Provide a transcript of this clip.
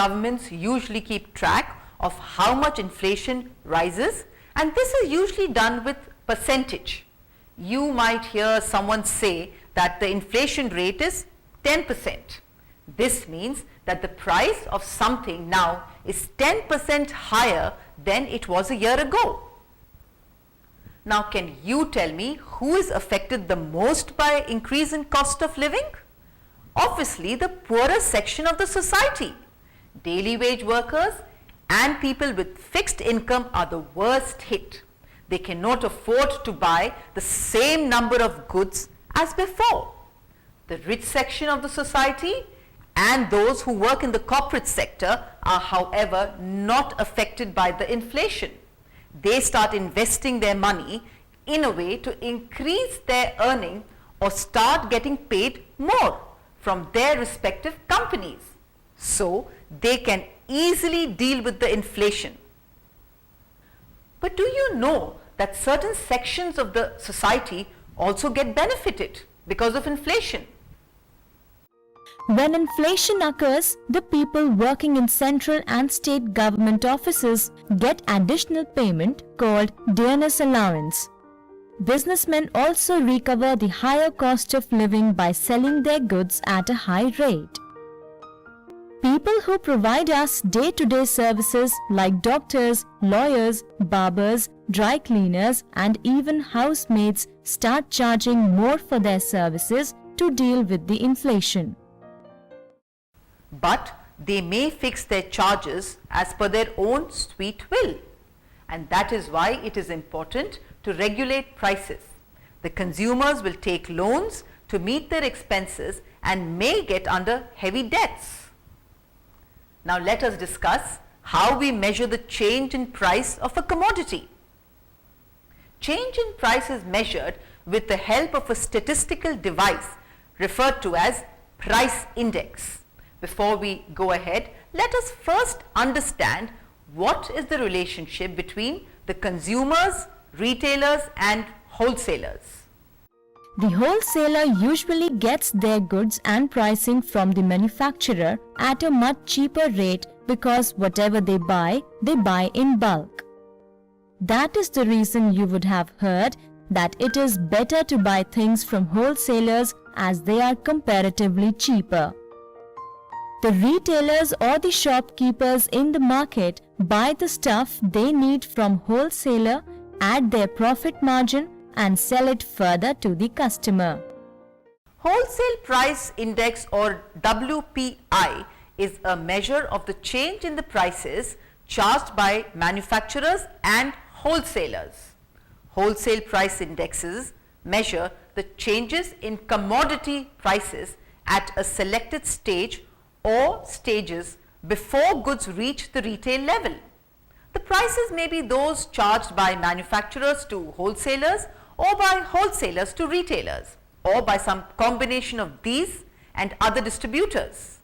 governments usually keep track of how much inflation rises, and this is usually done with percentage. You might hear someone say that the inflation rate is 10%. This means that the price of something now is 10% higher than it was a year ago. Now, can you tell me who is affected the most by increase in cost of living? Obviously, the poorer section of the society. Daily wage workers and people with fixed income are the worst hit. They cannot afford to buy the same number of goods as before. The rich section of the society and those who work in the corporate sector are, however, not affected by the inflation. They start investing their money in a way to increase their earning or start getting paid more from their respective companies, so they can easily deal with the inflation. But do you know that certain sections of the society also get benefited because of inflation? When inflation occurs, the people working in central and state government offices get additional payment called dearness allowance. Businessmen also recover the higher cost of living by selling their goods at a high rate. People who provide us day-to-day services like doctors, lawyers, barbers, dry cleaners, and even housemaids start charging more for their services to deal with the inflation. But they may fix their charges as per their own sweet will. And that is why it is important to regulate prices. The consumers will take loans to meet their expenses and may get under heavy debts. Now let us discuss how we measure the change in price of a commodity. Change in price is measured with the help of a statistical device referred to as price index. Before we go ahead, let us first understand what is the relationship between the consumers, retailers and wholesalers. The wholesaler usually gets their goods and pricing from the manufacturer at a much cheaper rate because whatever they buy in bulk. That is the reason you would have heard that it is better to buy things from wholesalers as they are comparatively cheaper. The retailers or the shopkeepers in the market buy the stuff they need from wholesaler, add their profit margin and sell it further to the customer. Wholesale Price Index or WPI is a measure of the change in the prices charged by manufacturers and wholesalers. Wholesale price indexes measure the changes in commodity prices at a selected stage or stages before goods reach the retail level. The prices may be those charged by manufacturers to wholesalers or by wholesalers to retailers or by some combination of these and other distributors.